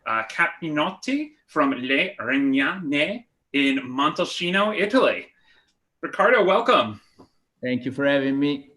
Riccardo Campinoti from Le Ragnaie in Montalcino, Italy. Riccardo, welcome. Thank you for having me.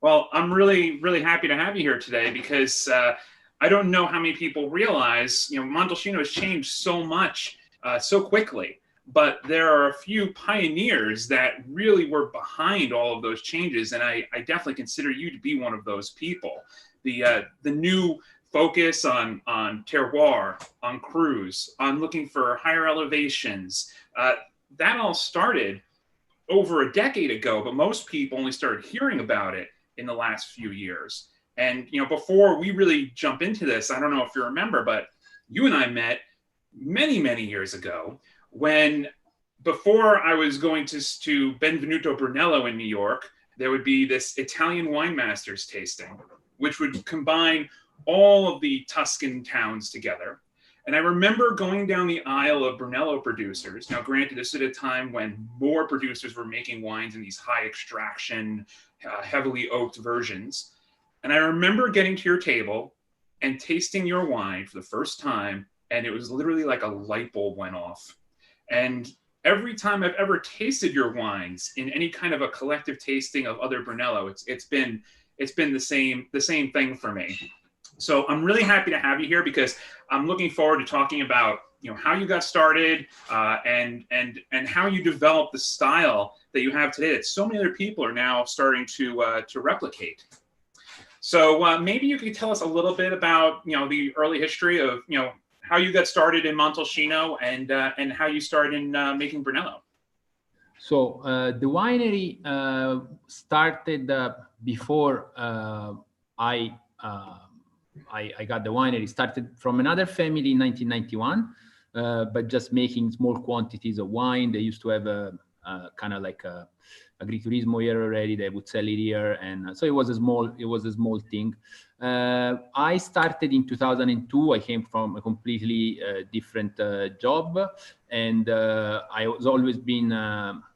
Well, I'm really, really happy to have you here today because I don't know how many people realize, Montalcino has changed so much so quickly, but there are a few pioneers that really were behind all of those changes, and I definitely consider you to be one of those people. The new focus on terroir, on cruise, on looking for higher elevations, that all started over a decade ago, but most people only started hearing about it in the last few years. And before we really jump into this, I don't know if you remember, but you and I met many, many years ago when, before I was going to Benvenuto Brunello in New York, there would be this Italian wine masters tasting, which would combine all of the Tuscan towns together. And I remember going down the aisle of Brunello producers. Now, granted, this is at a time when more producers were making wines in these high extraction, heavily oaked versions. And I remember getting to your table and tasting your wine for the first time, and it was literally like a light bulb went off. And every time I've ever tasted your wines in any kind of a collective tasting of other Brunello, it's been the same thing for me. So I'm really happy to have you here because I'm looking forward to talking about how you got started and how you developed the style that you have today that so many other people are now starting to replicate. So maybe you could tell us a little bit about the early history of how you got started in Montalcino and how you started in making Brunello. So the winery started before I got the winery. Started from another family in 1991, but just making small quantities of wine. They used to have a kind of like a agriturismo here already. They would sell it here, and so it was a small thing. I started in 2002. I came from a completely different job, and I was always been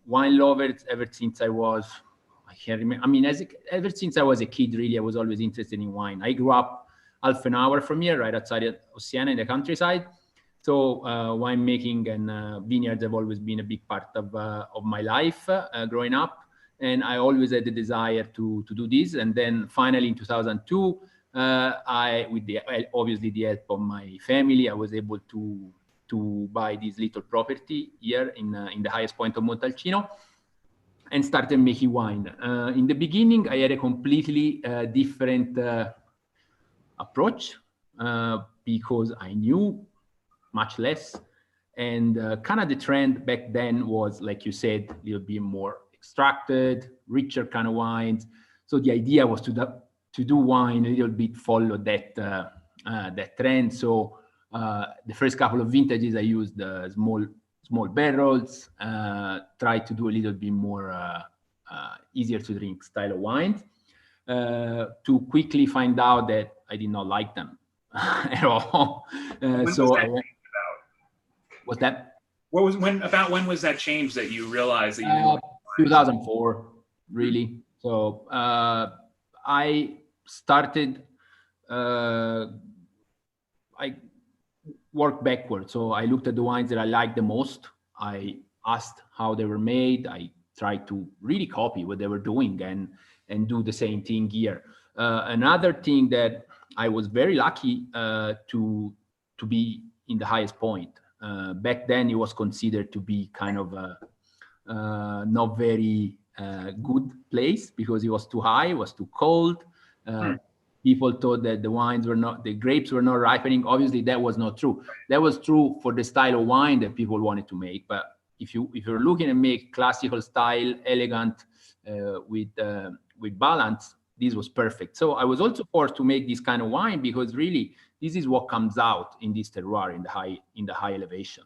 wine lover ever since I was. I can't remember. I mean, ever since I was a kid, really, I was always interested in wine. I grew up half an hour from here, right outside of Siena in the countryside. So winemaking and vineyards have always been a big part of my life growing up. And I always had the desire to do this. And then finally in 2002, obviously the help of my family, I was able to buy this little property here in the highest point of Montalcino and started making wine. In the beginning, I had a completely different approach because I knew much less, and kind of the trend back then was, like you said, a little bit more extracted, richer kind of wines. So the idea was to do wine a little bit follow that trend. So the first couple of vintages I used small barrels, tried to do a little bit more easier to drink style of wines. To quickly find out that I did not like them at all. What's that? When was that change that you realized that you didn't like 2004, really. So I started. I worked backwards. So I looked at the wines that I liked the most. I asked how they were made. I tried to really copy what they were doing and do the same thing here. Another thing that I was very lucky to be in the highest point. Back then, it was considered to be kind of a not very good place because it was too high, it was too cold. People thought that the grapes were not ripening. Obviously, that was not true. That was true for the style of wine that people wanted to make. But if you're looking to make classical style, elegant, with balance, this was perfect. So I was also forced to make this kind of wine because really this is what comes out in this terroir in the high elevation.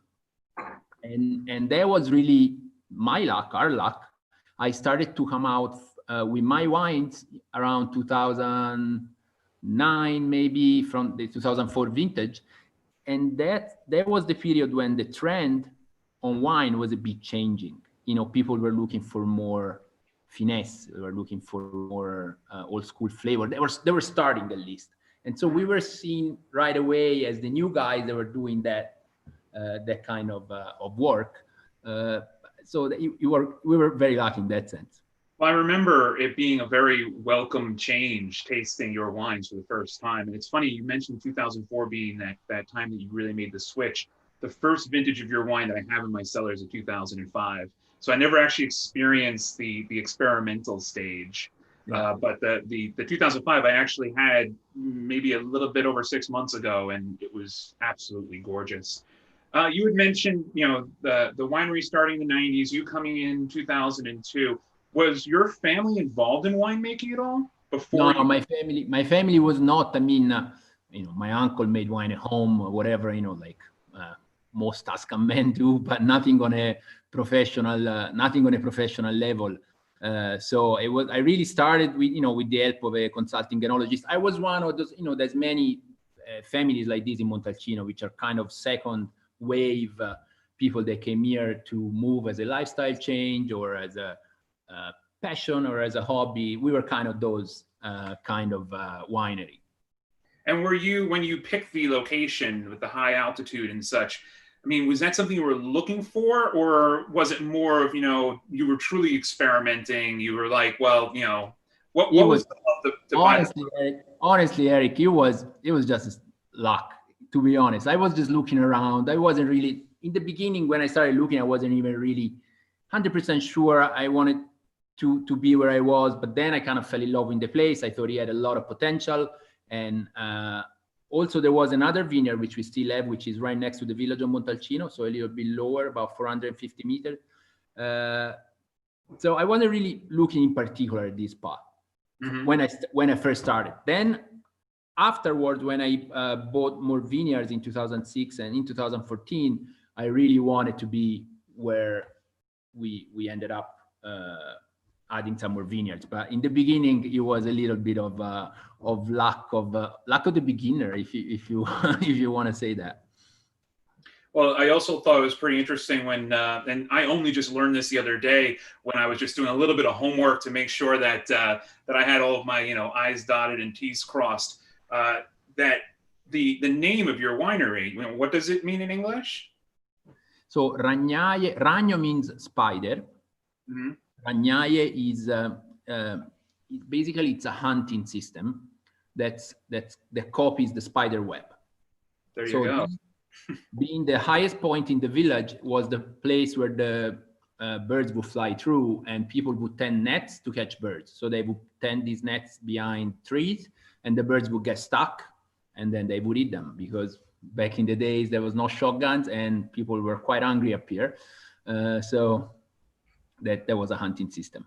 And that was really my luck, our luck. I started to come out with my wines around 2009, maybe from the 2004 vintage. And that was the period when the trend on wine was a bit changing. People were looking for more finesse. They were looking for more old school flavor. They were starting at least. And so we were seen right away as the new guys that were doing that kind of work. So that we were very lucky in that sense. Well, I remember it being a very welcome change, tasting your wines for the first time. And it's funny, you mentioned 2004 being that time that you really made the switch. The first vintage of your wine that I have in my cellar is a 2005. So I never actually experienced the experimental stage. Yeah. But the 2005 I actually had maybe a little bit over 6 months ago, and it was absolutely gorgeous. You had mentioned, the winery starting in the 90s, you coming in 2002. Was your family involved in winemaking at all before? No, my family was not. I mean, my uncle made wine at home or whatever, like most Tuscan men do, but nothing on a professional level. So it was. I really started with the help of a consulting enologist. I was one of those. There's many families like this in Montalcino, which are kind of second wave people that came here to move as a lifestyle change or as a passion or as a hobby. We were kind of those kind of winery. And were you, when you picked the location with the high altitude and such, I mean, was that something you were looking for, or was it more of, you were truly experimenting? You were like, well, what was the love to honestly, buy? Eric, it was just luck, to be honest. I was just looking around. I wasn't really, in the beginning when I started looking, I wasn't even really 100% sure I wanted to be where I was, but then I kind of fell in love with the place. I thought he had a lot of potential. And also there was another vineyard, which we still have, which is right next to the village of Montalcino, so a little bit lower, about 450 meters. So I wasn't really looking in particular at this spot when I first started. Then afterwards, when I bought more vineyards in 2006 and in 2014, I really wanted to be where we ended up adding some more vineyards. But in the beginning, it was a little bit of luck of the beginner, if you if you want to say that. Well, I also thought it was pretty interesting when, and I only just learned this the other day when I was just doing a little bit of homework to make sure that that I had all of my I's dotted and T's crossed. That the name of your winery, what does it mean in English? So Ragnaie, Ragno means spider. Mm-hmm. Ragnaie is basically it's a hunting system that copies the spider web. There you go. Being the highest point in the village was the place where the birds would fly through, and people would tend nets to catch birds. So they would tend these nets behind trees, and the birds would get stuck, and then they would eat them, because back in the days there was no shotguns and people were quite hungry up here. So that was a hunting system.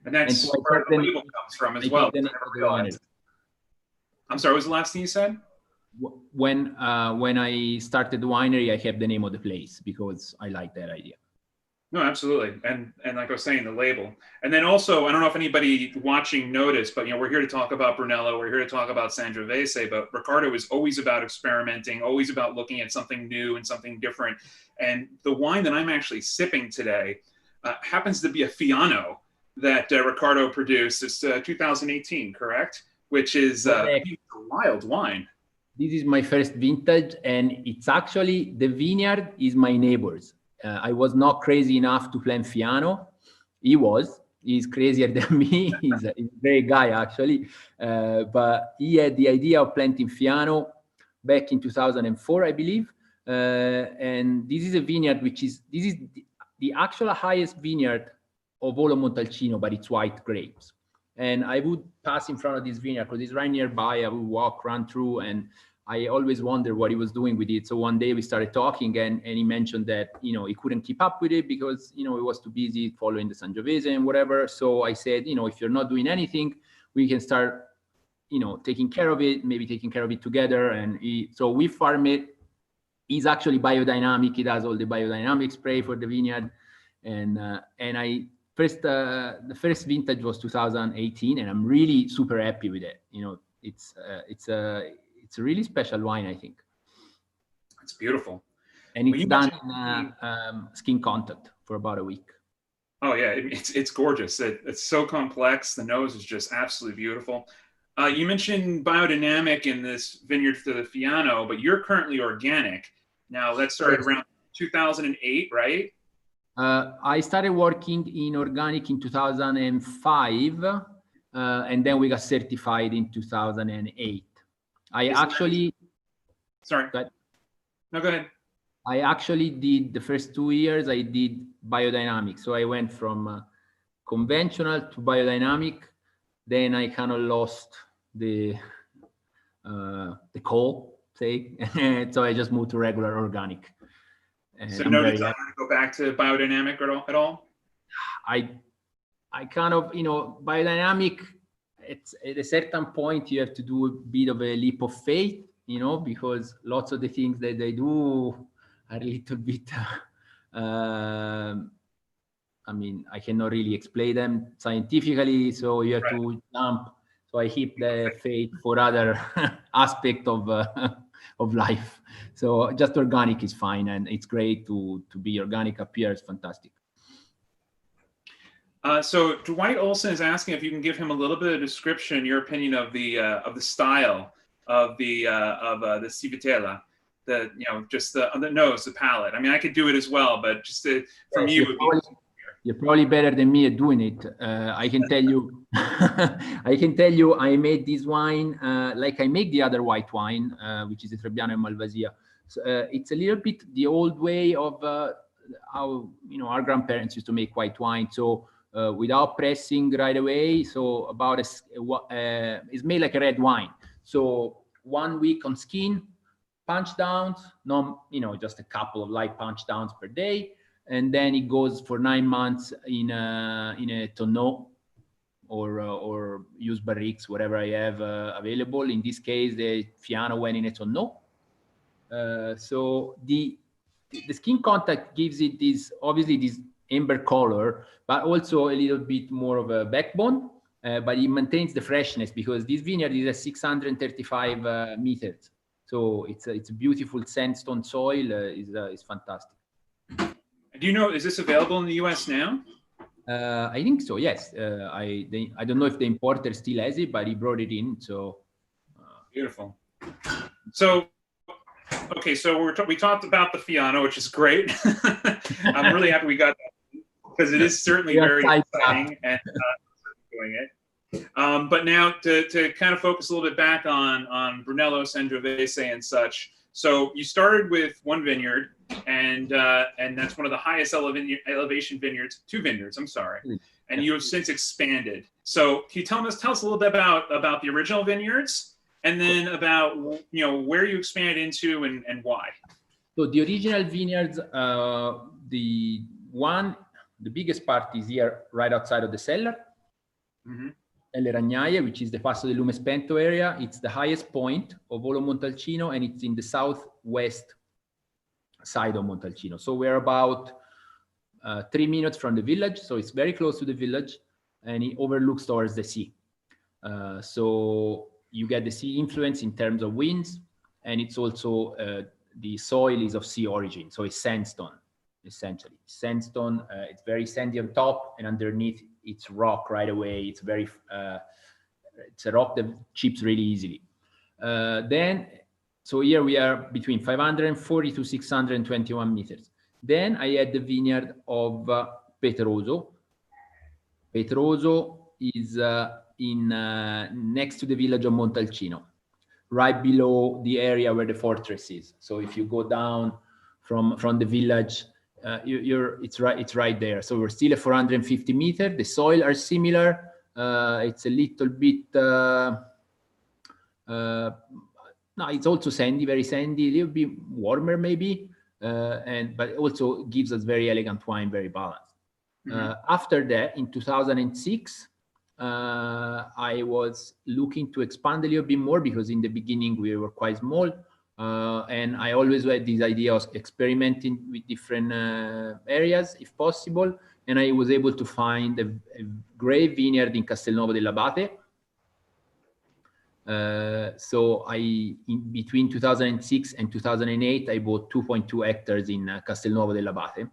And that's where the label comes from as well. I'm sorry, what was the last thing you said? When I started the winery, I kept the name of the place because I like that idea. No, absolutely. And like I was saying, the label. And then also, I don't know if anybody watching noticed, but we're here to talk about Brunello, we're here to talk about Sangiovese, but Riccardo is always about experimenting, always about looking at something new and something different. And the wine that I'm actually sipping today happens to be a Fiano that Riccardo produced. It's 2018, correct? Which is a wild wine. This is my first vintage, and it's actually, the vineyard is my neighbor's. I was not crazy enough to plant Fiano. He's crazier than me. He's a great guy, actually. But he had the idea of planting Fiano back in 2004, I believe. And this is a vineyard, this is the actual highest vineyard of all of Montalcino, but it's white grapes. And I would pass in front of this vineyard because it's right nearby. I would run through, and I always wondered what he was doing with it. So one day we started talking, and he mentioned that, he couldn't keep up with it because, he was too busy following the Sangiovese and whatever. So I said, if you're not doing anything, we can start, taking care of it, maybe taking care of it together. And so we farm it. He's actually biodynamic. He does all the biodynamic spray for the vineyard. And the first vintage was 2018, and I'm really super happy with it. It's a really special wine, I think. It's beautiful. And it's done in skin contact for about a week. Oh yeah, it's gorgeous. It's so complex. The nose is just absolutely beautiful. You mentioned biodynamic in this vineyard to the Fiano, but you're currently organic. Now, that started around 2008, right? I started working in organic in 2005, and then we got certified in 2008. Sorry. Go ahead. No, go ahead. I actually did the first 2 years, I did biodynamic. So I went from conventional to biodynamic. Then I kind of lost the call, say. So I just moved to regular organic. And so no desire to go back to biodynamic at all? I kind of, biodynamic, it's at a certain point you have to do a bit of a leap of faith, because lots of the things that they do are a little bit, I cannot really explain them scientifically, so you have to jump. So I keep the faith for other aspect of life. So just organic is fine, and it's great to be organic up here. It's fantastic. So Dwight Olson is asking if you can give him a little bit of description, your opinion of the style of the Civitella, just the nose, the palate. I mean, I could do it as well, but just from you. You're probably better than me at doing it. I can tell you, I made this wine like I make the other white wine, which is the Trebbiano and Malvasia. So, it's a little bit the old way of how our grandparents used to make white wine. So without pressing right away. So it's made like a red wine. So 1 week on skin, punch downs, just a couple of light punch downs per day. And then it goes for 9 months in a tonneau or use barriques, whatever I have available. In this case, the Fiano went in a tonneau. So the skin contact gives it this amber color, but also a little bit more of a backbone. But it maintains the freshness because this vineyard is at 635 meters. So it's a beautiful sandstone soil. Is fantastic. Do you know, is this available in the US now? I think so, yes. I don't know if the importer still has it, but he brought it in. So beautiful. So, okay, so we talked about the Fiano, which is great. I'm really happy we got that because it is certainly very exciting and doing it. But now to kind of focus a little bit back on Brunello, Sangiovese, and such. So you started with one vineyard, and that's one of the highest elevation vineyards, 2 vineyards, I'm sorry. And you have since expanded. So can you tell us a little bit about the original vineyards, and then about where you expanded into and why? So the original vineyards, the biggest part is here right outside of the cellar. Mm-hmm. Le Ragnaie, which is the Passo del Lume Spento area. It's the highest point of all of Montalcino, and it's in the southwest side of Montalcino. So we're about 3 minutes from the village, so it's very close to the village, and it overlooks towards the sea. So you get the sea influence in terms of winds, and it's also the soil is of sea origin, so it's sandstone, essentially. Sandstone, it's very sandy on top, and underneath it's rock right away. It's it's a rock that chips really easily. So here we are between 540 to 621 meters. Then I had the vineyard of Petroso. Petroso is next to the village of Montalcino, right below the area where the fortress is. So if you go down from the village, it's right there. So we're still at 450 meters. The soil are similar. It's a little bit no, it's also sandy, very sandy, a little bit warmer maybe, but also gives us very elegant wine, very balanced. Mm-hmm. After that, in 2006, I was looking to expand a little bit more because in the beginning we were quite small. And I always had this idea of experimenting with different areas if possible. And I was able to find a great vineyard in Castelnuovo dell'Abate. So between 2006 and 2008, I bought 2.2 hectares in Castelnuovo dell'Abate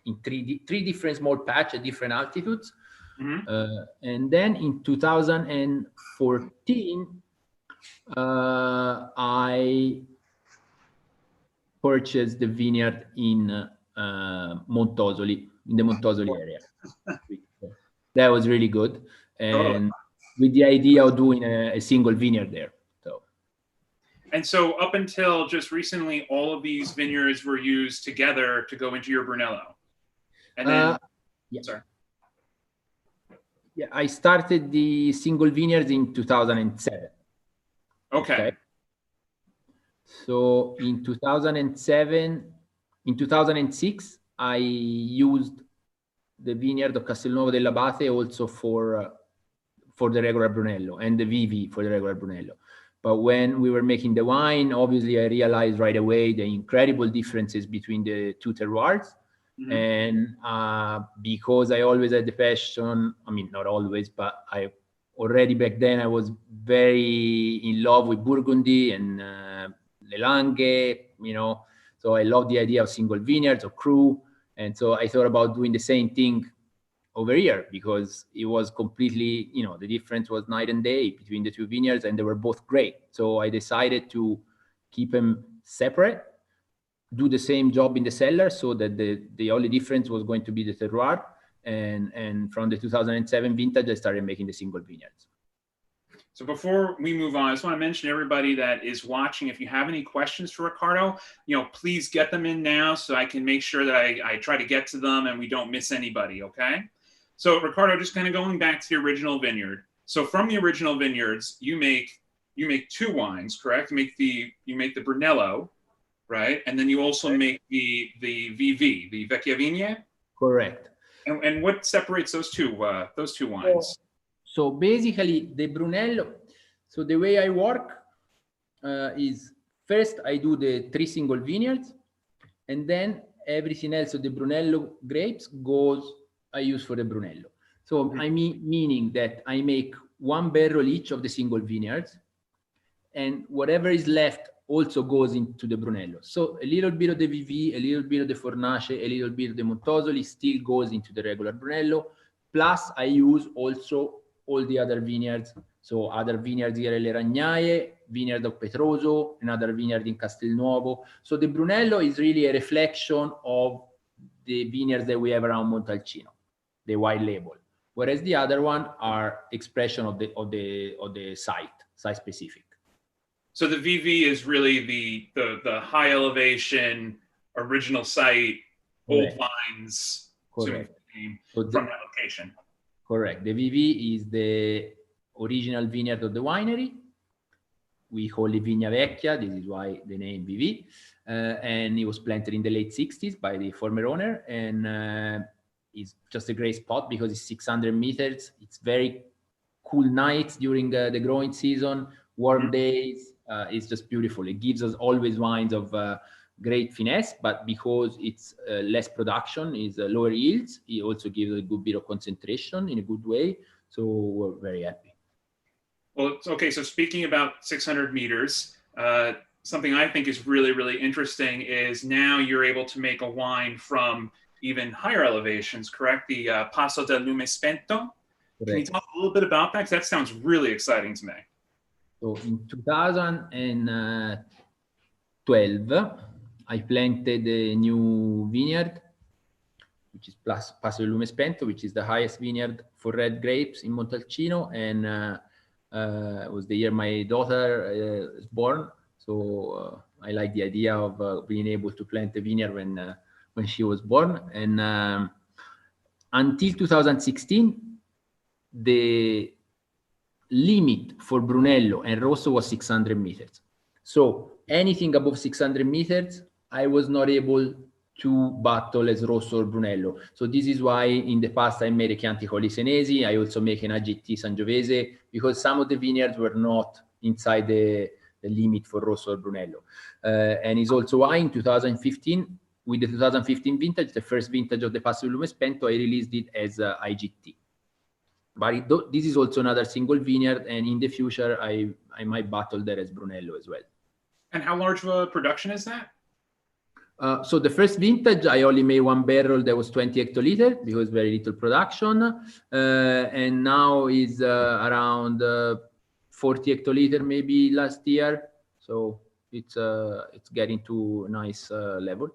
in three different small patches at different altitudes. Mhm. And then in 2014, I purchased the vineyard in Montosoli, in the Montosoli area. That was really good, Totally. and with the idea of doing a single vineyard there. So, And so up until just recently, all of these vineyards were used together to go into your Brunello. And then, yeah. sorry. Yeah, I started the single vineyards in 2007. Okay. So in 2007, in 2006, I used the vineyard of Castelnuovo dell'Abate also for the regular Brunello, and the VV for the regular Brunello. But when we were making the wine, obviously I realized right away the incredible differences between the two terroirs. Mhm. And because I always had the passion, I mean, not always, but I already back then I was very in love with Burgundy and Le Langhe, you know. So I love the idea of single vineyards or cru. And so I thought about doing the same thing over here, because it was completely, you know, the difference was night and day between the two vineyards, and they were both great. So I decided to keep them separate, do the same job in the cellar, so that the only difference was going to be the terroir. And from the 2007 vintage, I started making the single vineyards. So before we move on, I just want to mention everybody that is watching, if you have any questions for Riccardo, you know, please get them in now so I can make sure that I try to get to them and we don't miss anybody, okay? So Riccardo, just kind of going back to the original vineyard. So from the original vineyards, you make two wines, correct? You make the Brunello, right? And then you also make the VV, the Vecchia Vigne? Correct. And what separates those two wines? So basically, the Brunello, so the way I work is first I do the 3 single vineyards, and then everything else of the Brunello grapes I use for the Brunello. So I mean, meaning that I make 1 barrel each of the single vineyards, and whatever is left also goes into the Brunello. So a little bit of the VV, a little bit of the Fornace, a little bit of the Montosoli still goes into the regular Brunello. Plus I use also all the other vineyards. So other vineyards here, Le Ragnaie, vineyard of Petroso, another vineyard in Castelnuovo. So the Brunello is really a reflection of the vineyards that we have around Montalcino, the white label. Whereas the other one are expression of the site specific. So the VV is really the high elevation, original site, Correct. old vines. Correct. From that location. Correct. The VV is the original vineyard of the winery. We call it Vigna Vecchia. This is why the name VV. And it was planted in the late 60s by the former owner. And it's just a great spot because it's 600 meters. It's very cool nights during the growing season, warm days. It's just beautiful. It gives us always wines of great finesse, but because it's less production, is lower yields, it also gives a good bit of concentration in a good way. So we're very happy. Well, okay. So speaking about 600 meters, something I think is really, really interesting is now you're able to make a wine from even higher elevations, correct? The Passo del Lume Spento. Correct. Can you talk a little bit about that? Because that sounds really exciting to me. So in 2012, I planted a new vineyard, which is Passo del Lume Spento, which is the highest vineyard for red grapes in Montalcino. And it was the year my daughter was born. So I like the idea of being able to plant a vineyard when she was born. And until 2016, the limit for Brunello and Rosso was 600 meters. So anything above 600 meters, I was not able to battle as Rosso or Brunello. So this is why in the past I made a Chianti Colli Senesi. I also make an AGT Sangiovese, because some of the vineyards were not inside the limit for Rosso or Brunello. And it's also why in 2015, with the 2015 vintage, the first vintage of the Passo del Lume Spento, I released it as IGT. But this is also another single vineyard, and in the future, I might battle there as Brunello as well. And how large of a production is that? So the first vintage, I only made one barrel that was 20 hectoliter because very little production. And now is around 40 hectoliter maybe last year. So it's getting to a nice level.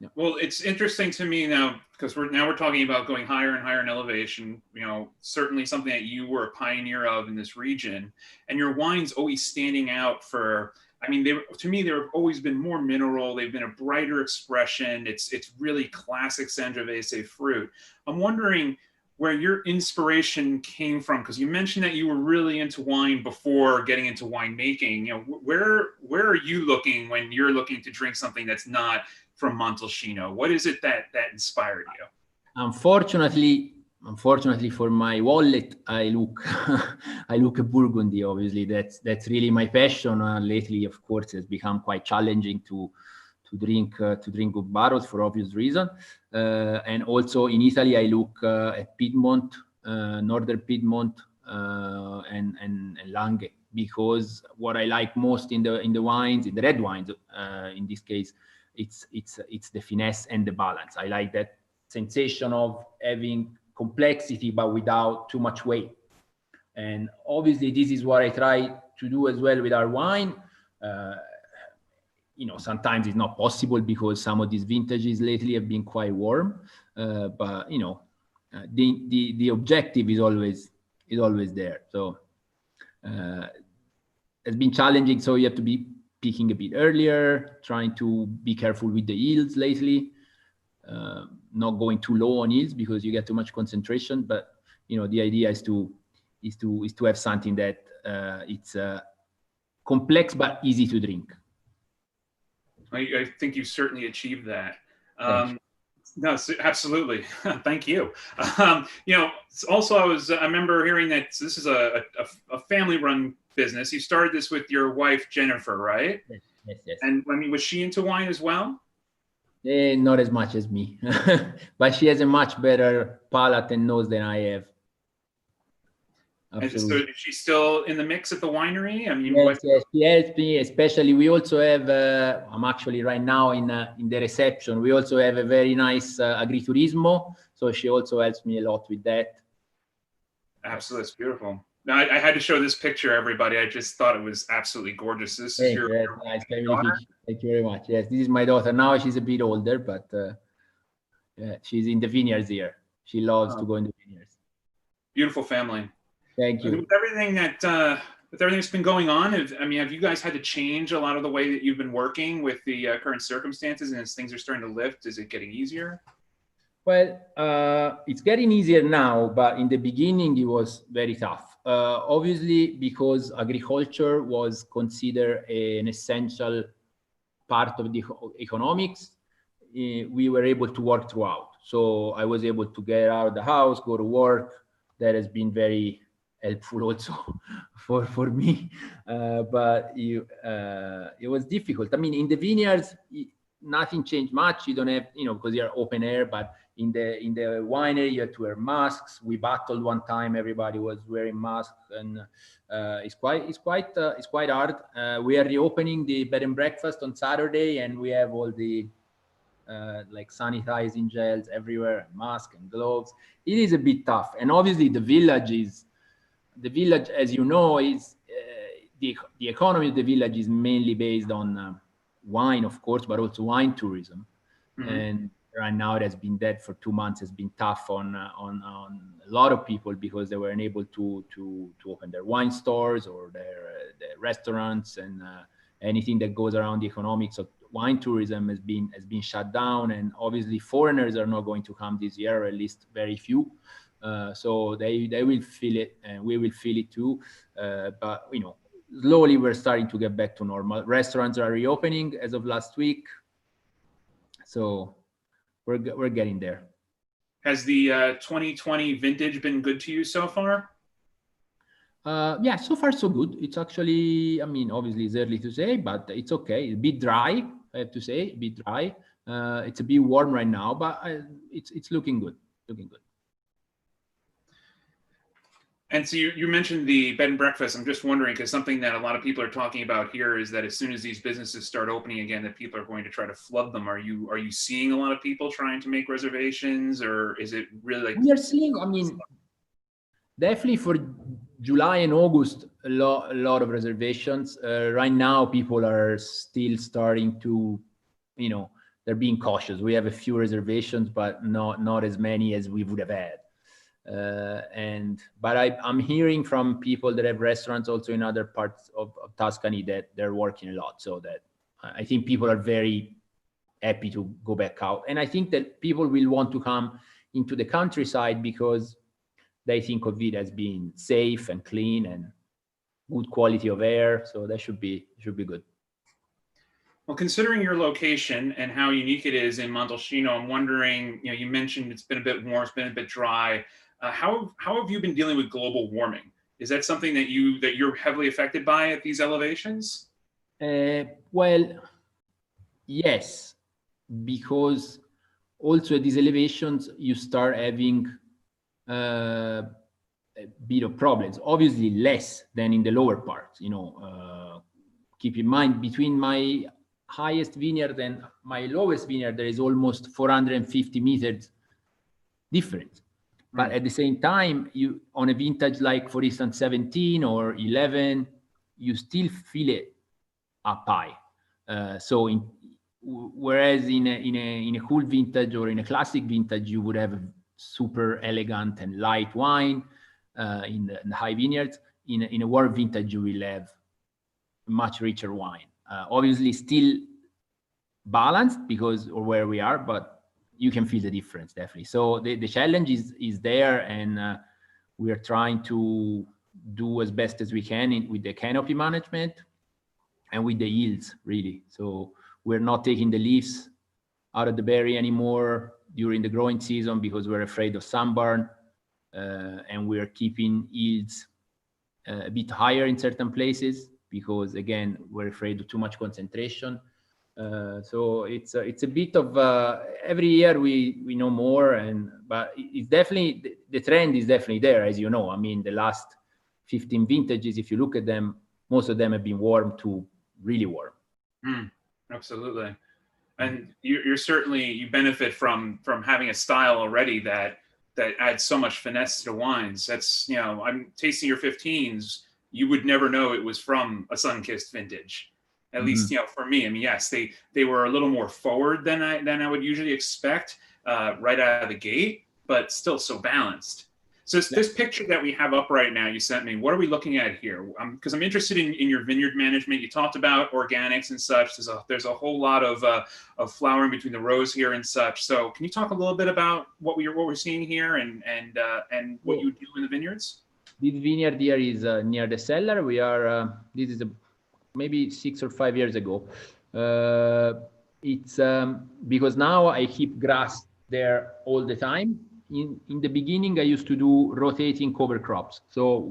Yeah. Well, it's interesting to me now because we're talking about going higher and higher in elevation. You know, certainly something that you were a pioneer of in this region, and your wine's always standing out for. I mean, to me, they've always been more mineral. They've been a brighter expression. It's really classic Sangiovese fruit. I'm wondering where your inspiration came from, because you mentioned that you were really into wine before getting into winemaking. You know, where are you looking when you're looking to drink something that's not from Montalcino? What is it that inspired you? Unfortunately for my wallet, I look I look at Burgundy. Obviously, that's really my passion. Lately, of course, it's become quite challenging to drink good barrels for obvious reason. And also in Italy, I look at Piedmont, northern Piedmont, and Langhe, because what I like most in the wines, in the red wines, in this case, it's the finesse and the balance. I like that sensation of having complexity but without too much weight. And obviously this is what I try to do as well with our wine. You know, sometimes it's not possible because some of these vintages lately have been quite warm, but you know, the objective is always there. So it's been challenging, so you have to be picking a bit earlier, trying to be careful with the yields lately, not going too low on yields because you get too much concentration. But you know, the idea is to have something that it's complex but easy to drink. I think you certainly achieved that. No, absolutely. Thank you. You know, also I remember hearing that this is a family-run business. You started this with your wife Jennifer, right? Yes. And I mean, was she into wine as well? Not as much as me, but she has a much better palate and nose than I have. Absolutely. And so she's still in the mix at the winery? I mean, yes, she helps me, especially we also have, I'm actually right now in the reception, we also have a very nice agriturismo, so she also helps me a lot with that. Absolutely, it's beautiful. Now, I had to show this picture, everybody. I just thought it was absolutely gorgeous. This is your nice. Thank you very much. Yes, this is my daughter. Now she's a bit older, but yeah, she's in the vineyards here. She loves to go in the vineyards. Beautiful family. Thank you. With everything that's been going on, have you guys had to change a lot of the way that you've been working with the current circumstances, and as things are starting to lift, is it getting easier? Well, it's getting easier now, but in the beginning it was very tough. Obviously, because agriculture was considered an essential part of the economics, we were able to work throughout. So I was able to get out of the house, go to work. That has been very helpful also for me. But it was difficult. I mean, in the vineyards, nothing changed much. You don't have, because you're open air, but in the winery, you have to wear masks. We battled one time, everybody was wearing masks, and it's quite hard. We are reopening the bed and breakfast on Saturday, and we have all the like sanitizing gels everywhere, mask and gloves. It is a bit tough. And obviously the village, as you know, is the economy of the village is mainly based on wine, of course, but also wine tourism. Mm-hmm. And right now it has been dead for 2 months. It's been tough on a lot of people because they were unable to open their wine stores or their restaurants, and anything that goes around the economics of wine tourism has been shut down. And obviously foreigners are not going to come this year, or at least very few. So they will feel it, and we will feel it too. But slowly we're starting to get back to normal. Restaurants are reopening as of last week, so we're getting there. Has the 2020 vintage been good to you so far? Yeah, so far so good. It's actually, obviously it's early to say, but it's okay. It's a bit dry, I have to say, a bit dry. It's a bit warm right now, but it's looking good. And so you mentioned the bed and breakfast. I'm just wondering, because something that a lot of people are talking about here is that as soon as these businesses start opening again, that people are going to try to flood them. Are you seeing a lot of people trying to make reservations, or is it really like? We are seeing, I mean, definitely for July and August, a lot of reservations. Right now, people are still starting to, they're being cautious. We have a few reservations, but not as many as we would have had. But I'm hearing from people that have restaurants also in other parts of Tuscany that they're working a lot. So that I think people are very happy to go back out. And I think that people will want to come into the countryside because they think of it as being safe and clean and good quality of air. So that should be good. Well, considering your location and how unique it is in Montalcino, I'm wondering, you mentioned it's been a bit warm, it's been a bit dry. How have you been dealing with global warming? Is that something that you're heavily affected by at these elevations? Well, yes, because also at these elevations you start having a bit of problems. Obviously, less than in the lower parts. Keep in mind between my highest vineyard and my lowest vineyard, there is almost 450 meters difference. But at the same time, you on a vintage like, for instance, 17 or 11, you still feel it up high. Whereas in a cool vintage or in a classic vintage, you would have a super elegant and light wine in the high vineyards. In a warm vintage, you will have much richer wine. Obviously, still balanced because of where we are, but you can feel the difference definitely. So the challenge is there, and we are trying to do as best as we can with the canopy management and with the yields, really. So we're not taking the leaves out of the berry anymore during the growing season because we're afraid of sunburn, and we're keeping yields a bit higher in certain places because, again, we're afraid of too much concentration. So it's a bit of every year we know more, but it's definitely the trend is definitely there, as you know. I mean, the last 15 vintages, if you look at them, most of them have been warm to really warm. Absolutely. And you're certainly, you benefit from having a style already that adds so much finesse to wines. That's, I'm tasting your 15s. You would never know it was from a sun-kissed vintage. At least, for me. I mean, yes, they were a little more forward than I would usually expect right out of the gate, but still so balanced. So this picture that we have up right now, you sent me, what are we looking at here? Because I'm interested in your vineyard management. You talked about organics and such. There's a whole lot of flowering between the rows here and such. So can you talk a little bit about what we're seeing here and what you do in the vineyards? This vineyard here is near the cellar. We are. This is maybe 6 or 5 years ago. It's because now I keep grass there all the time. In the beginning, I used to do rotating cover crops. So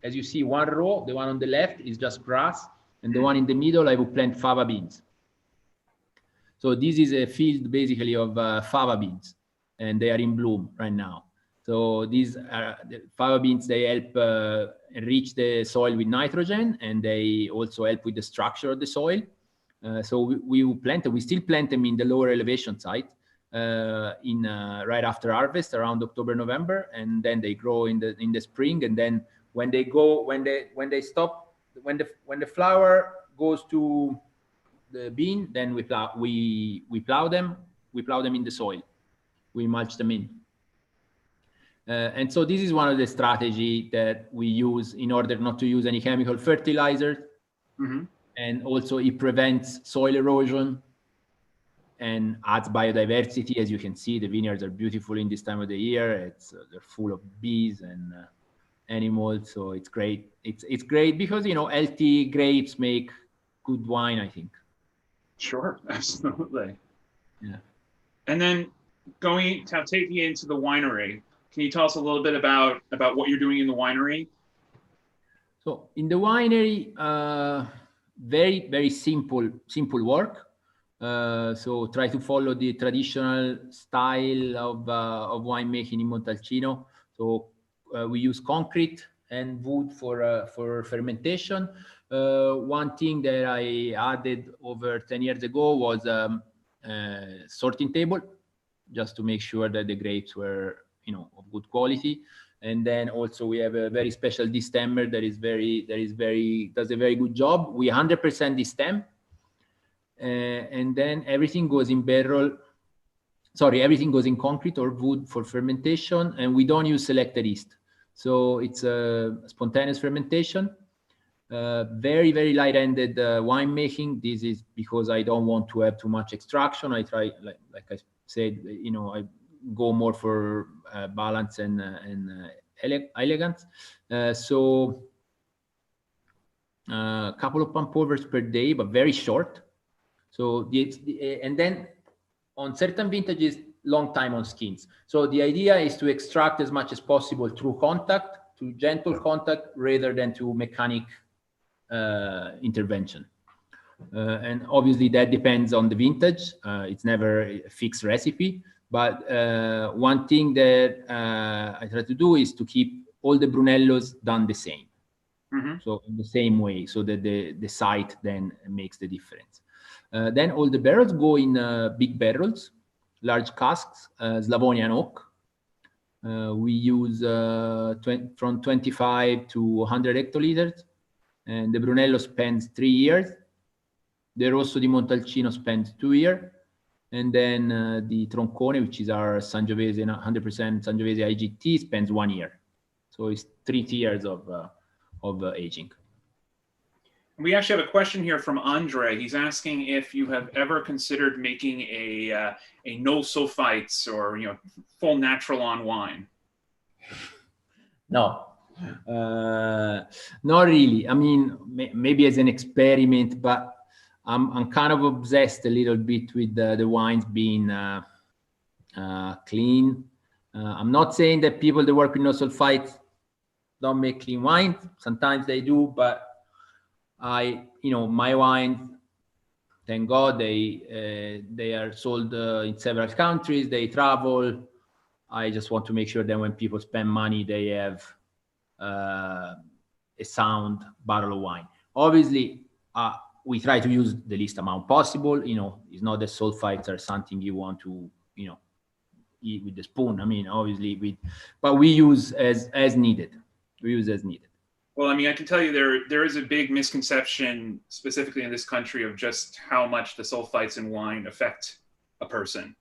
as you see, one row, the one on the left is just grass, and the one in the middle, I would plant fava beans. So this is a field basically of fava beans, and they are in bloom right now. So these the fava beans, they help enrich the soil with nitrogen, and they also help with the structure of the soil. So we still plant them in the lower elevation site right after harvest, around October, November, and then they grow in the spring. And then when the flower goes to the bean, then we plow them in the soil, we mulch them in. And so this is one of the strategy that we use in order not to use any chemical fertilizers. And also it prevents soil erosion and adds biodiversity. As you can see, the vineyards are beautiful in this time of the year. They're full of bees and animals, so it's great. It's great because healthy grapes make good wine, I think. Sure, absolutely. Yeah. And then taking you into the winery, can you tell us a little bit about what you're doing in the winery? So in the winery, very, very simple work. So try to follow the traditional style of winemaking in Montalcino. So we use concrete and wood for fermentation. One thing that I added over 10 years ago was a sorting table, just to make sure that the grapes were, of good quality. And then also we have a very special destemmer that does a very good job. We 100% destem, and then everything goes in everything goes in concrete or wood for fermentation, and we don't use selected yeast. So it's a spontaneous fermentation. Very, very light-handed winemaking. This is because I don't want to have too much extraction. I try, like I said, I go more for balance and elegance. So a couple of pump overs per day, but very short. So and then on certain vintages, long time on skins. So the idea is to extract as much as possible through contact, to gentle contact, rather than to mechanic intervention. And obviously that depends on the vintage. It's never a fixed recipe, but one thing that I try to do is to keep all the Brunellos done the same. Mm-hmm. So in the same way, so that the site then makes the difference. Then all the barrels go in big barrels, large casks, Slavonian oak. We use from 25 to 100 hectoliters, and the Brunello spends 3 years. The Rosso di Montalcino spends 2 years, and then the Troncone, which is our Sangiovese, 100% Sangiovese IGT, spends 1 year. So it's 3 years of aging. We actually have a question here from Andre. He's asking if you have ever considered making a no sulfites or full natural on wine. No, not really. I mean, maybe as an experiment, but I'm kind of obsessed a little bit with the wines being clean. I'm not saying that people that work with no sulfites don't make clean wines. Sometimes they do, but my wines, thank God, they are sold in several countries. They travel. I just want to make sure that when people spend money, they have a sound bottle of wine. Obviously, we try to use the least amount possible. It's not that sulfites are something you want to, eat with the spoon. I mean, obviously, but we use as needed. We use as needed. Well, I mean, I can tell you there is a big misconception, specifically in this country, of just how much the sulfites in wine affect a person.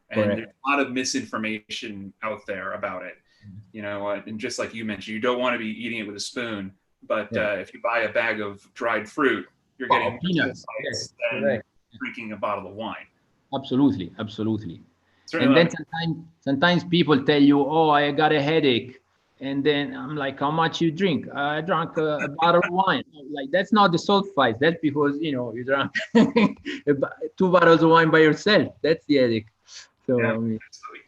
And Correct. There's a lot of misinformation out there about it. And just like you mentioned, you don't want to be eating it with a spoon, but if you buy a bag of dried fruit, you're getting peanuts than drinking a bottle of wine. Absolutely. Certainly. And then sometimes people tell you, "Oh, I got a headache." And then I'm like, "How much you drink?" "I drank a bottle of wine." Like, that's not the sulfites. That's because, you drank 2 bottles of wine by yourself. That's the headache. So, yeah,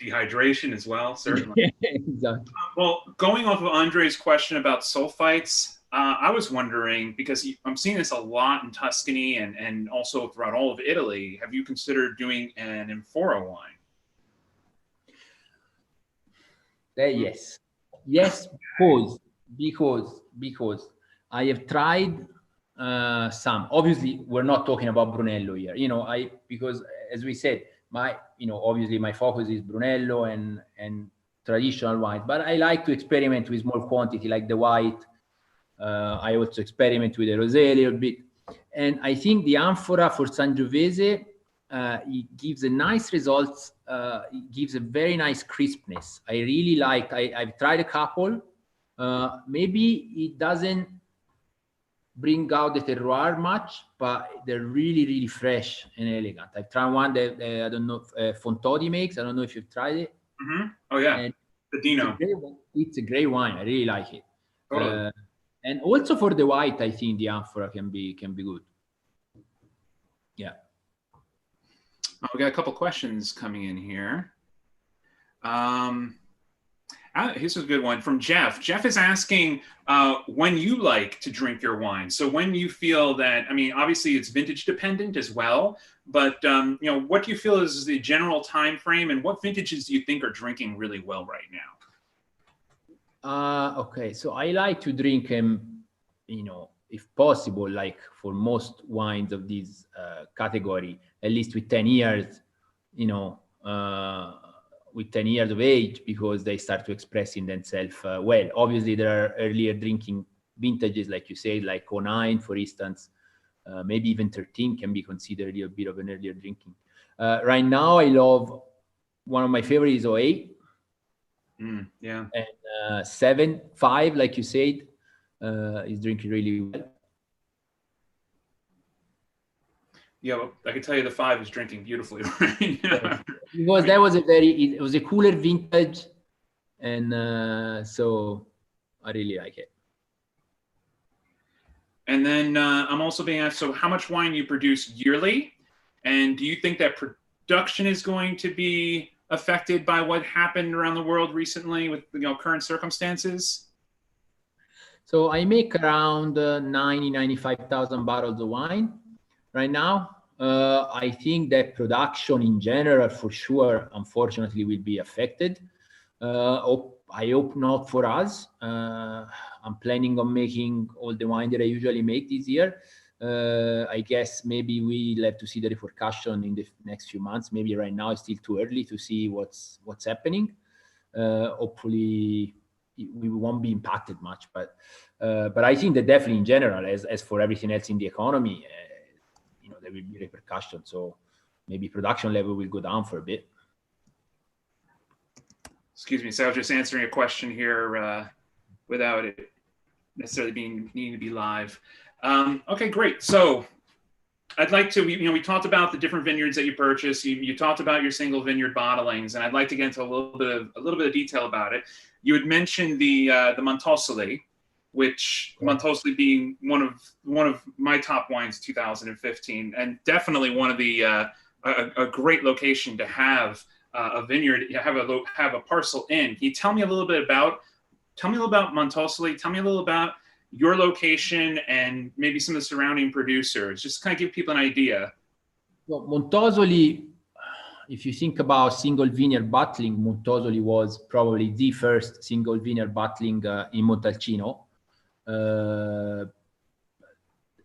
dehydration as well, certainly. Exactly. Well, going off of Andre's question about sulfites, I was wondering, because I'm seeing this a lot in Tuscany and also throughout all of Italy, have you considered doing an amphora wine? Yes, because I have tried some. Obviously, we're not talking about Brunello here. Because as we said, obviously my focus is Brunello and traditional wines, but I like to experiment with small quantity, like the white. I also experiment with the rosé a little bit, and I think the amphora for Sangiovese it gives a nice results. It gives a very nice crispness. I really like. I've tried a couple. Maybe it doesn't bring out the terroir much, but they're really, really fresh and elegant. I've tried one that I don't know Fontodi makes. I don't know if you've tried it. Mm-hmm. Oh yeah, and the Dino. It's a great wine. I really like it. Totally. And also for the white, I think the amphora can be good. Yeah. We got a couple questions coming in here. Here's a good one from Jeff. Jeff is asking when you like to drink your wine. So when you feel that, I mean, obviously it's vintage dependent as well, but what do you feel is the general time frame, and what vintages do you think are drinking really well right now? Okay, so I like to drink them, if possible, like for most wines of this category, at least with 10 years, with 10 years of age, because they start to expressing themselves well. Obviously, there are earlier drinking vintages, like you said, like 09, for instance, maybe even 13 can be considered a bit of an earlier drinking. Right now, I love, one of my favorites is 08. Yeah. And 7, 5, like you said, is drinking really well. Yeah, well, I can tell you the 5 is drinking beautifully right now. Because that was it was a cooler vintage, and so I really like it. And then I'm also being asked, so how much wine you produce yearly? And do you think that production is going to be affected by what happened around the world recently with current circumstances? So I make around 95,000 barrels of wine right now. I think that production in general, for sure, unfortunately, will be affected. I hope not for us. I'm planning on making all the wine that I usually make this year. I guess maybe we'll have to see the repercussion in the next few months. Maybe right now it's still too early to see what's happening. Hopefully we won't be impacted much, but I think that definitely in general, as for everything else in the economy, there will be repercussions. So maybe production level will go down for a bit. Excuse me. So I was just answering a question here without it necessarily needing to be live. Okay, great. So I'd like to, we talked about the different vineyards that you purchase. You talked about your single vineyard bottlings, and I'd like to get into a little bit of detail about it. You had mentioned the Montosoli, which Montosoli being one of my top wines 2015, and definitely one of the a great location to have a vineyard, have a parcel in. Can you tell me a little bit about Montosoli? Tell me a little about your location and maybe some of the surrounding producers, just kind of give people an idea. Well, Montosoli, if you think about single vineyard bottling, Montosoli was probably the first single vineyard bottling in Montalcino.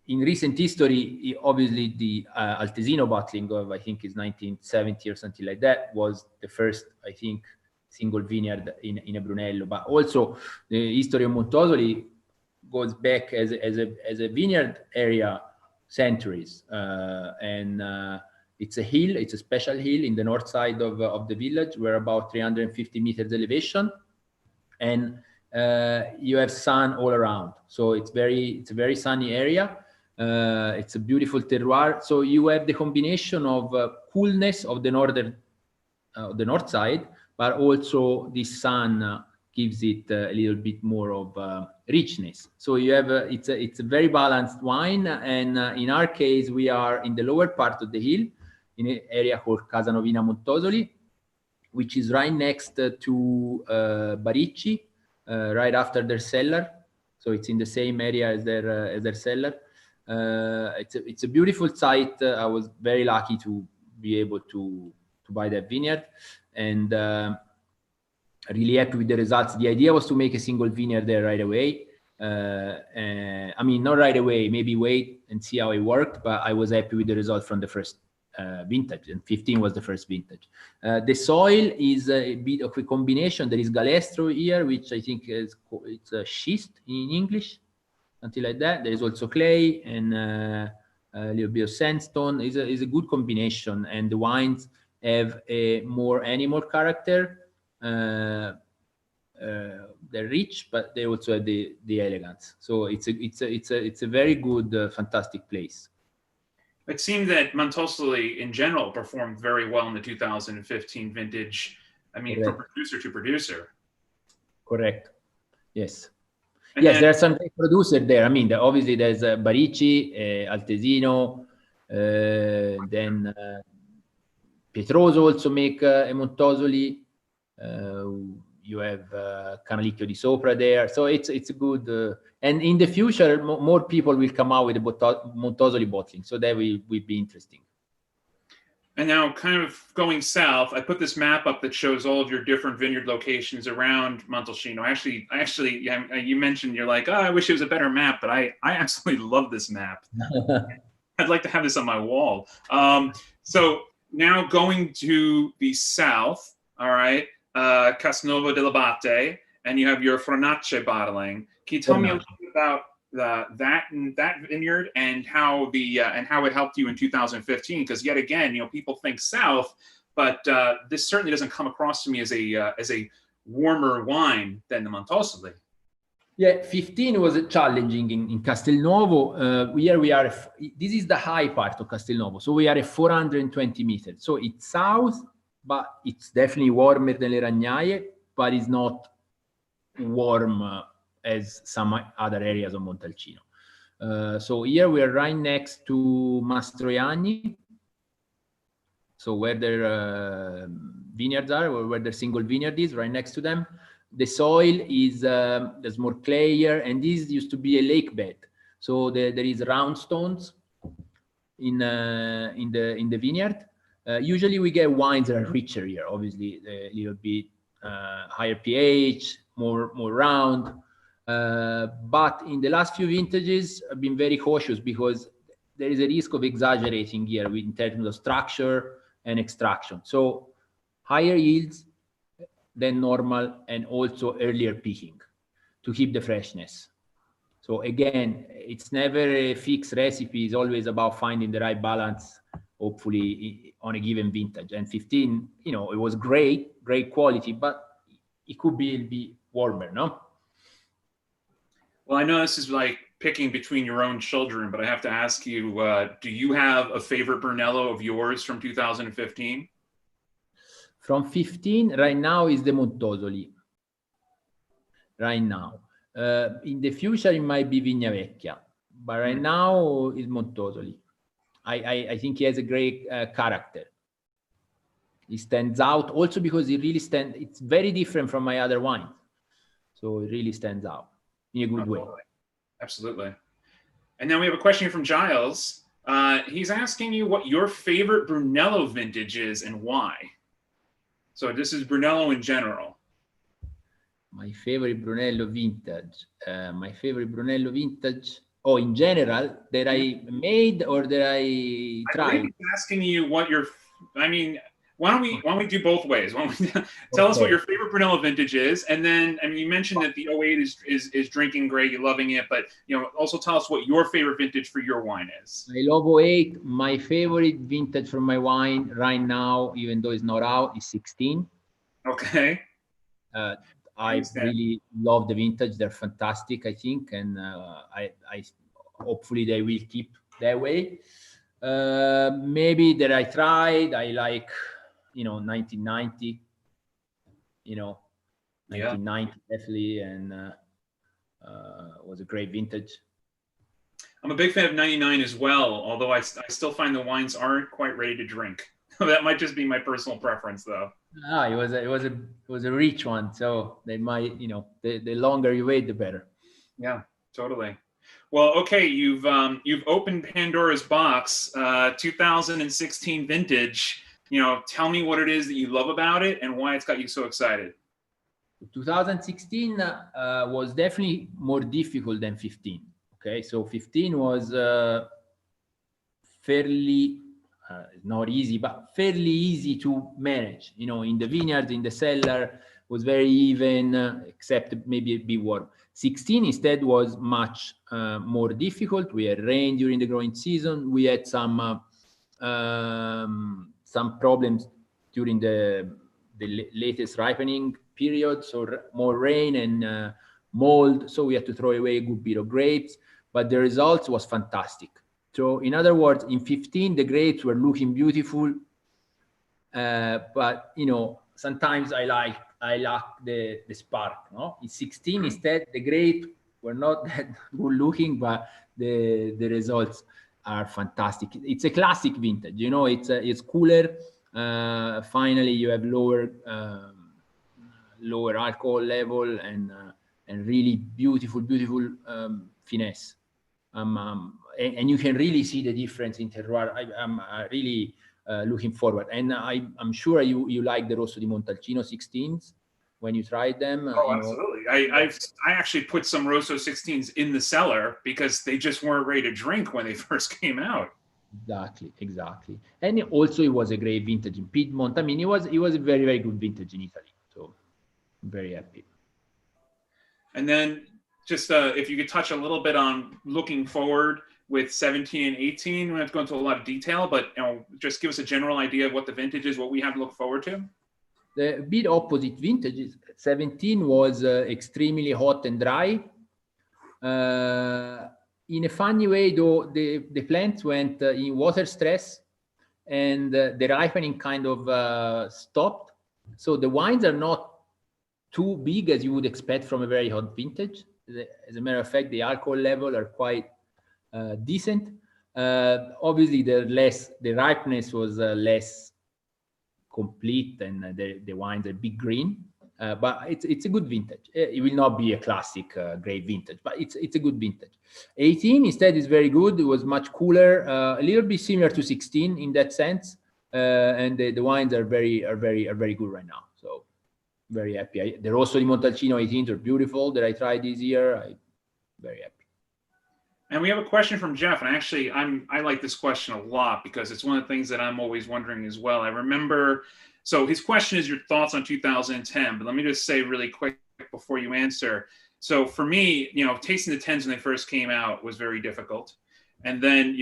In recent history, obviously the Altesino bottling of, I think, is 1970 or something like that, was the first, I think, single vineyard in a Brunello. But also the history of Montosoli goes back as a vineyard area centuries, and it's a hill. It's a special hill in the north side of the village. We're about 350 meters elevation, and you have sun all around. So it's a very sunny area. It's a beautiful terroir. So you have the combination of coolness of the north side, but also the sun gives it a little bit more of richness. So you have it's a very balanced wine, and in our case we are in the lower part of the hill in an area called Casanovina Montosoli, which is right next to Baricci, right after their cellar. So it's in the same area as their cellar. It's a beautiful site. I was very lucky to be able to buy that vineyard, and really happy with the results. The idea was to make a single vineyard there right away. I mean, not right away, maybe wait and see how it worked, but I was happy with the result from the first vintage, and 15 was the first vintage. The soil is a bit of a combination. There is galestro here, which I think it's a schist in English, something like that. There is also clay and a little bit of sandstone. Is a good combination, and the wines have a more animal character. They're rich, but they also have the elegance. So it's a very good, fantastic place. It seemed that Montosoli in general performed very well in the 2015 vintage. I mean, Correct. from producer to producer. Correct. Yes. And yes, then, there are some great producers there. I mean, obviously there's Baricci, Altesino, then Petroso also make a Montosoli. You have Canalicchio di Sopra there. So it's a good... and in the future, more people will come out with the Montosoli bottling. So that will be interesting. And now, kind of going south, I put this map up that shows all of your different vineyard locations around Montalcino. Actually, yeah, you mentioned you're like, oh, I wish it was a better map, but I absolutely love this map. I'd like to have this on my wall. So now going to the south, all right, Castelnuovo dell'Abate, and you have your Fornace bottling. Can you tell me a little bit about that vineyard and how it helped you in 2015? Because yet again, people think south, but this certainly doesn't come across to me as a warmer wine than the Montosoli. Yeah, 15 was challenging in Castelnuovo. Here we are, this is the high part of Castelnuovo. So we are at 420 meters. So it's south, but it's definitely warmer than the Ragnaie, but it's not warm as some other areas of Montalcino. So here we are right next to Mastroianni. So where their vineyards are, or where their single vineyard is, right next to them. The soil is there's more clayer, and this used to be a lake bed. So there is round stones in the vineyard. Usually we get wines that are richer here, obviously a little bit higher pH, more round. But in the last few vintages, I've been very cautious because there is a risk of exaggerating here in terms of structure and extraction. So higher yields than normal, and also earlier picking to keep the freshness. So again, it's never a fixed recipe. It's always about finding the right balance, hopefully on a given vintage. And 15, it was great quality, but it could be warmer, no? Well, I know this is like picking between your own children, but I have to ask you, do you have a favorite Brunello of yours from 2015? From 15, right now is the Montosoli. Right now. In the future, it might be Vigna Vecchia, but right now is Montosoli. I think he has a great character. He stands out also because it's very different from my other wines. So it really stands out in a good way. Absolutely. And now we have a question from Giles. He's asking you what your favorite Brunello vintage is and why. So this is Brunello in general. My favorite Brunello vintage. Oh, in general, that I made or that I tried? I believe he's asking you what why don't we do both ways? Why don't we tell us what your favorite Brunello vintage is, and then you mentioned that the 08 is drinking great, you're loving it, but also tell us what your favorite vintage for your wine is. I love 08. My favorite vintage for my wine right now, even though it's not out, is 16. Okay. I really love the vintage. They're fantastic, I think, and I hopefully they will keep that way. Maybe that I tried. I like 1990. 1990 definitely, and was a great vintage. I'm a big fan of 99 as well, although I still find the wines aren't quite ready to drink. That might just be my personal preference, though. It was a rich one, so they might, the longer you wait, the better. Yeah, totally. Well, okay, you've opened Pandora's box, 2016 vintage. Tell me what it is that you love about it and why it's got you so excited. 2016 was definitely more difficult than 15. Okay, so 15 was fairly not easy, but fairly easy to manage. In the vineyards, in the cellar, was very even, except maybe a bit warm. 16 instead was much more difficult. We had rain during the growing season. We had some problems during the latest ripening period, so more rain and mold. So we had to throw away a good bit of grapes, but the results was fantastic. So in other words, in 15, the grapes were looking beautiful, but sometimes I lack the spark. No, in 16 instead, the grapes were not that good looking, but the results are fantastic. It's a classic vintage. It's cooler. Finally, you have lower alcohol level and really beautiful finesse. and you can really see the difference in terroir. I'm really looking forward, and I'm sure you like the Rosso di Montalcino 16s when you tried them. Oh, absolutely. I actually put some Rosso 16s in the cellar because they just weren't ready to drink when they first came out. Exactly. And also it was a great vintage in Piedmont. I mean, it was a very, very good vintage in Italy. So I'm very happy. And then just if you could touch a little bit on looking forward with 17 and 18, we don't have to go into a lot of detail, but just give us a general idea of what the vintage is, what we have to look forward to. The bit opposite vintages. 17 was extremely hot and dry. In a funny way, though, the plants went in water stress, and the ripening kind of stopped. So the wines are not too big as you would expect from a very hot vintage. As a matter of fact, the alcohol level are quite decent. Obviously, the ripeness was less complete, and the wines are big green. But it's a good vintage. It will not be a classic great vintage, but it's a good vintage. 18 instead is very good. It was much cooler, a little bit similar to 16 in that sense, and the wines are very good right now. So very happy. The Rosso di Montalcino 18s are beautiful that I tried this year. I'm very happy. And we have a question from Jeff, and actually, I like this question a lot because it's one of the things that I'm always wondering as well. I remember, so his question is your thoughts on 2010, but let me just say really quick before you answer. So for me, tasting the 10s when they first came out was very difficult. And then,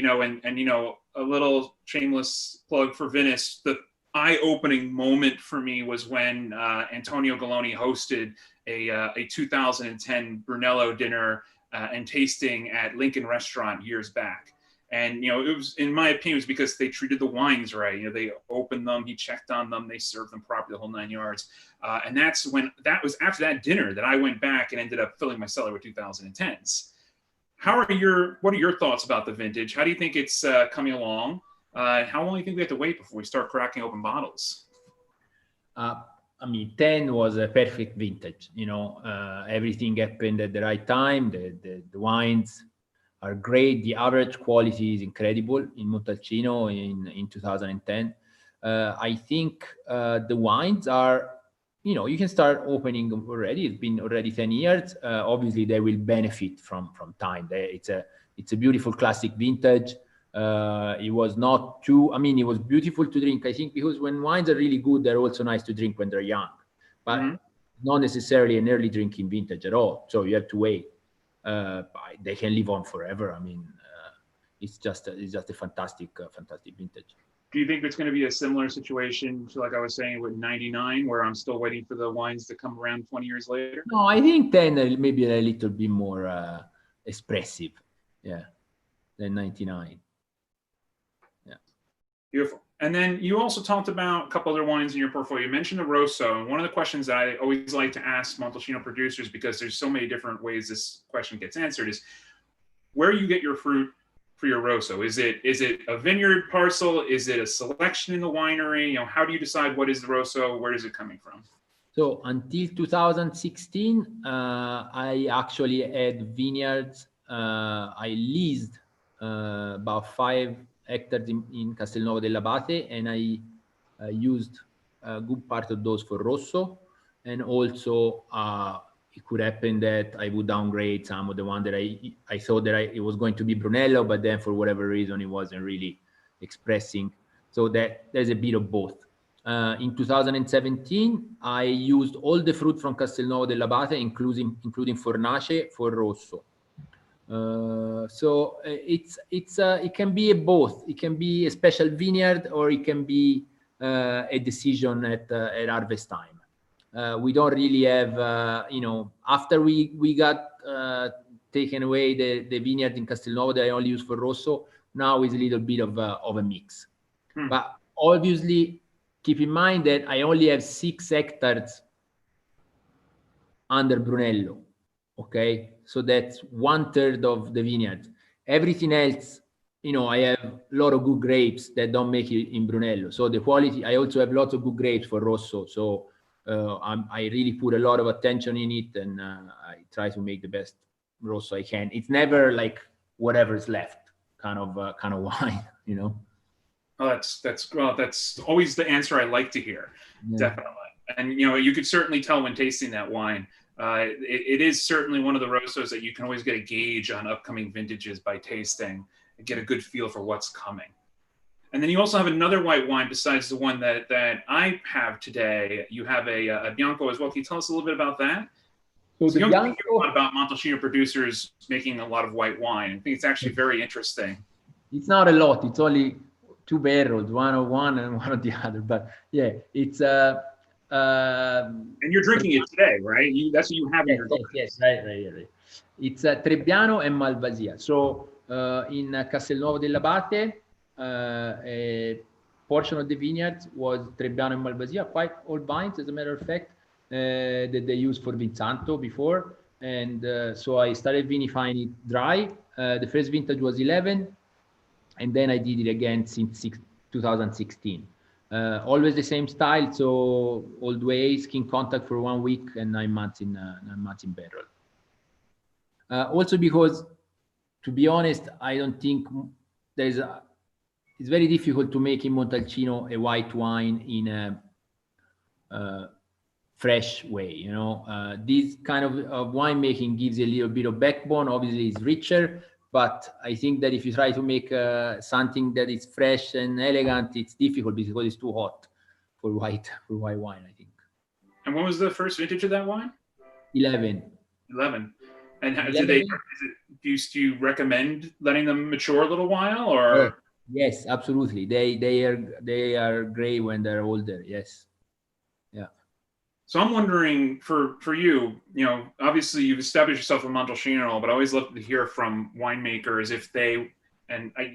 a little shameless plug for Vinous, the eye-opening moment for me was when Antonio Galloni hosted a 2010 Brunello dinner and tasting at Lincoln Restaurant years back. And, it was, in my opinion, it was because they treated the wines right. They opened them, he checked on them, they served them properly, the whole 9 yards. And that was after that dinner that I went back and ended up filling my cellar with 2010s. What are your thoughts about the vintage? How do you think it's coming along? How long do you think we have to wait before we start cracking open bottles? 10 was a perfect vintage. Everything happened at the right time. The wines are great. The average quality is incredible in Montalcino in 2010. I think the wines are, you can start opening them already. It's been already 10 years. Obviously, they will benefit from time. It's a beautiful classic vintage. It was not too, it was beautiful to drink, I think, because when wines are really good, they're also nice to drink when they're young, but not necessarily an early drinking vintage at all. So you have to wait. They can live on forever. It's just a fantastic vintage. Do you think it's going to be a similar situation to, like I was saying, with 99, where I'm still waiting for the wines to come around 20 years later? No, I think 10 maybe a little bit more expressive, than 99. Beautiful. And then you also talked about a couple other wines in your portfolio. You mentioned the Rosso. And one of the questions that I always like to ask Montalcino producers, because there's so many different ways this question gets answered, is where you get your fruit for your Rosso. Is it a vineyard parcel? Is it a selection in the winery? How do you decide what is the Rosso? Where is it coming from? So until 2016, I actually had vineyards. I leased about 5 hectares in Castelnuovo dell'Abate, and I used a good part of those for Rosso. And also, it could happen that I would downgrade some of the one that I thought that it was going to be Brunello, but then for whatever reason, it wasn't really expressing. So there's a bit of both. In 2017, I used all the fruit from Castelnuovo dell'Abate, including Fornace, for Rosso. So it can be both. It can be a special vineyard, or it can be a decision at harvest time. We don't really have, after we got taken away the vineyard in Castelnuovo that I only use for Rosso, now is a little bit of a mix. But obviously, keep in mind that I only have 6 hectares under Brunello. Okay, so that's 1/3 of the vineyard. Everything else, I have a lot of good grapes that don't make it in Brunello. So the quality, I also have lots of good grapes for Rosso. So I really put a lot of attention in it, and I try to make the best Rosso I can. It's never like whatever's left. kind of wine, you know. Oh, that's always the answer I like to hear, definitely. And you could certainly tell when tasting that wine. It is certainly one of the Rossos that you can always get a gauge on upcoming vintages by tasting and get a good feel for what's coming. And then you also have another white wine besides the one that I have today. You have a Bianco as well. Can you tell us a little bit about that? So you don't hear a lot about Montalcino producers making a lot of white wine. I think it's actually very interesting. It's not a lot. It's only 2 barrels, one of one and one of the other. But yeah, it's and you're drinking it today, right? That's what you have in your glass. Yes, right. It's Trebbiano and Malvasia. So in Castelnuovo dell'Abate, a portion of the vineyards was Trebbiano and Malvasia, quite old vines, as a matter of fact, that they used for Vinsanto before. And so I started vinifying it dry. The first vintage was 11, and then I did it again since 2016. Always the same style, so old way, skin contact for 1 week and 9 months in barrel. Also because, to be honest, I don't think it's very difficult to make in Montalcino a white wine in a fresh way, you know. This kind of winemaking gives a little bit of backbone. Obviously, it's richer, but I think that if you try to make something that is fresh and elegant, it's difficult because it's too hot for white wine, I think. And when was the first vintage of that wine? 11. And do you recommend letting them mature a little while, or? Yes, absolutely. They are great when they're older. Yes. Yeah. So I'm wondering, for you, obviously you've established yourself in Montalcino, but I always love to hear from winemakers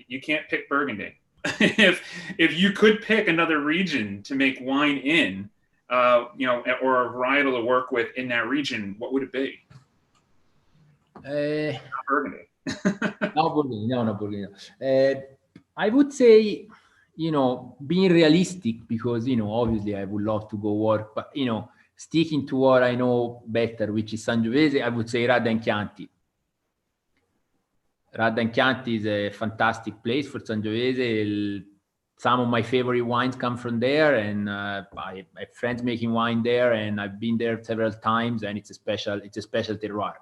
you can't pick Burgundy. if you could pick another region to make wine in, or a varietal to work with in that region, what would it be? Not Burgundy. Not Burgundy. No, not Burgundy. I would say, being realistic, because, obviously I would love to go work, but, sticking to what I know better, which is Sangiovese, I would say Radda and Chianti. Radda and Chianti is a fantastic place for Sangiovese. Some of my favorite wines come from there, and I have friends making wine there, and I've been there several times, and it's a special terroir.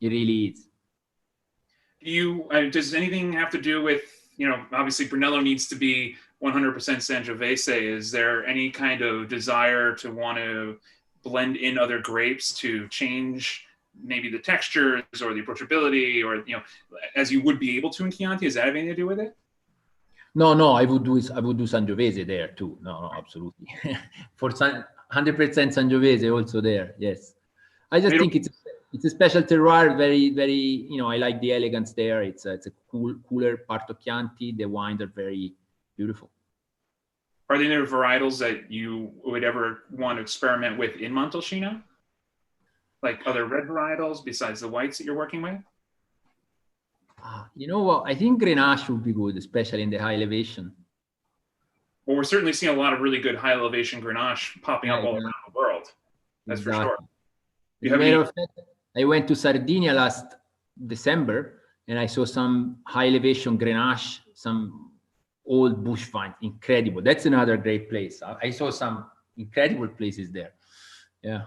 It really is. Does anything have to do with, obviously Brunello needs to be 100% Sangiovese. Is there any kind of desire to want to blend in other grapes to change maybe the textures or the approachability, or, as you would be able to in Chianti? Does that have anything to do with it? No, I would do Sangiovese there too. No, absolutely. For 100% Sangiovese also there. Yes. I just think it's a special terroir, very, very, I like the elegance there. It's a cooler part of Chianti. The wines are very beautiful. Are there any varietals that you would ever want to experiment with in Montalcino? Like other red varietals besides the whites that you're working with? You know what? I think Grenache would be good, especially in the high elevation. Well, we're certainly seeing a lot of really good high elevation Grenache popping up all around the world. That's exactly. For sure. I went to Sardinia last December, and I saw some high elevation Grenache, some old bush vines. Incredible. That's another great place. I saw some incredible places there. Yeah.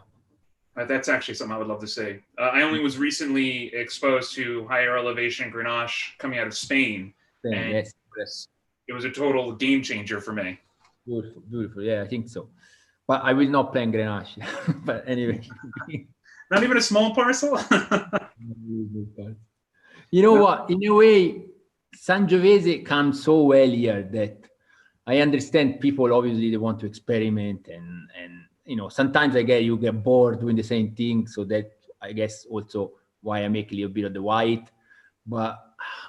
That's actually something I would love to see. I only was recently exposed to higher elevation Grenache coming out of Spain. Yes. It was a total game changer for me. Beautiful. Yeah, I think so. But I will not plan Grenache. But anyway. Not even a small parcel? You know what? In a way, Sangiovese comes so well here that I understand people, obviously, they want to experiment, and sometimes you get bored doing the same thing. So that, I guess, also why I make a little bit of the white. But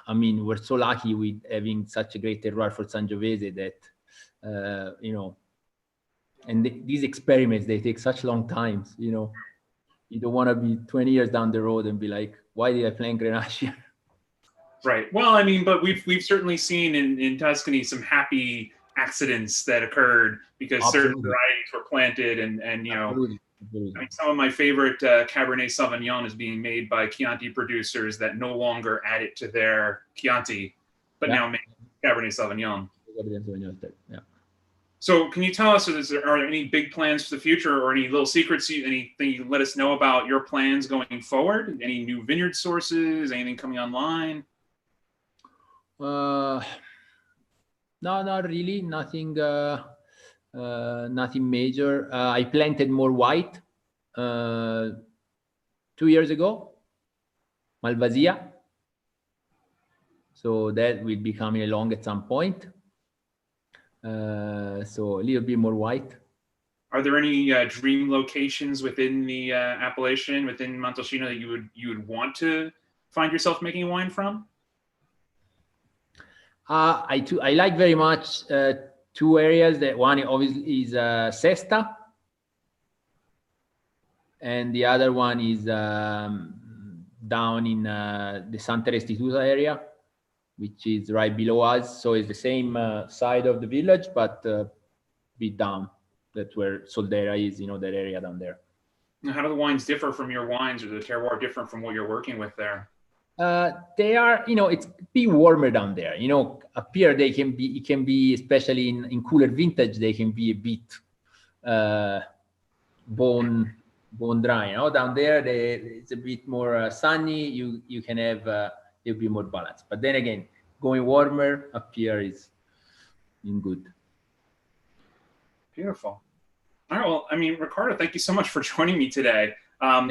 I mean, we're so lucky with having such a great terroir for Sangiovese that, and these experiments, they take such long times, You don't want to be 20 years down the road and be like, why did I plant Grenache? Right. Well, I mean, but we've certainly seen in Tuscany some happy accidents that occurred because certain varieties were planted, and Absolutely. I mean, some of my favorite Cabernet Sauvignon is being made by Chianti producers that no longer add it to their Chianti, but Yeah. now make Cabernet Sauvignon. Yeah. So can you tell us, are there any big plans for the future, or any little secrets, anything you can let us know about your plans going forward? Any new vineyard sources, anything coming online? No, not really. Nothing. Nothing major. I planted more white 2 years ago, Malvasia. So that will be coming along at some point. So a little bit more white. Are there any dream locations within the appellation, within Montalcino, that you would want to find yourself making wine from? I like very much two areas. That one obviously is Sesta, and the other one is down in the Santa Restituta area, which is right below us. So it's the same side of the village, but bit down. That's where Soldera is, that area down there. How do the wines differ from your wines, or the terroir different from what you're working with there? They are, it's a bit warmer down there. Up here it can be, especially in cooler vintage, they can be a bit bone dry. Down there it's a bit more sunny. You can have a little bit more balance. But then again, going warmer up here is in good. Beautiful. All right. Well, Riccardo, thank you so much for joining me today. For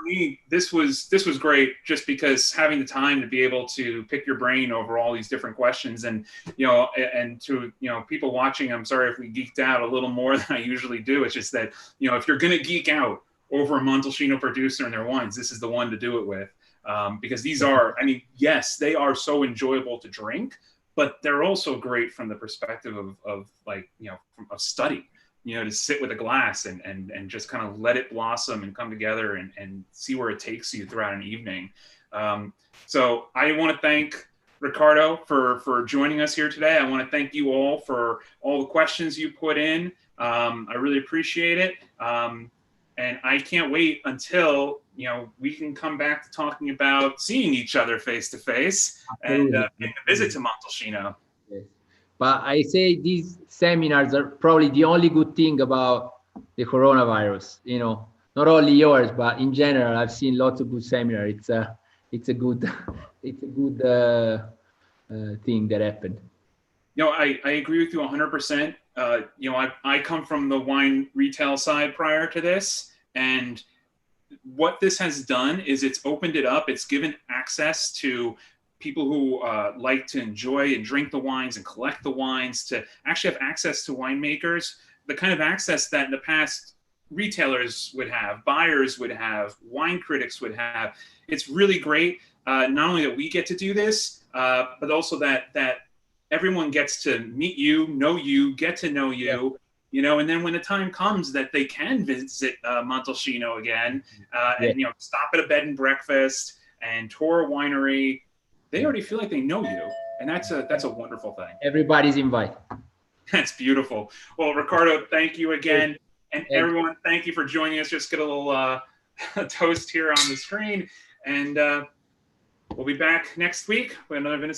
me, this was great, just because having the time to be able to pick your brain over all these different questions, and to people watching, I'm sorry if we geeked out a little more than I usually do. It's just that if you're gonna geek out over a Montalcino producer and their wines, this is the one to do it with, because these are, yes, they are so enjoyable to drink, but they're also great from the perspective of study. To sit with a glass and just kind of let it blossom and come together and see where it takes you throughout an evening. So I want to thank Riccardo for joining us here today. I want to thank you all for all the questions you put in. I really appreciate it. And I can't wait until, we can come back to talking about seeing each other face to face and paying a visit to Montalcino. Yes. But I say these seminars are probably the only good thing about the coronavirus. Not only yours, but in general, I've seen lots of good seminars. It's a good thing that happened. I agree with you 100%. I come from the wine retail side prior to this, and what this has done is it's opened it up. It's given access to people who like to enjoy and drink the wines and collect the wines, to actually have access to winemakers, the kind of access that in the past retailers would have, buyers would have, wine critics would have. It's really great, not only that we get to do this, but also that everyone gets to meet you, know you, get to know you, and then when the time comes that they can visit Montalcino again, and stop at a bed and breakfast and tour a winery, they already feel like they know you, and that's a wonderful thing. Everybody's invited. That's beautiful. Well, Riccardo, thank you again, and everyone, thank you for joining us. Just get a little toast here on the screen, and we'll be back next week with another Vinous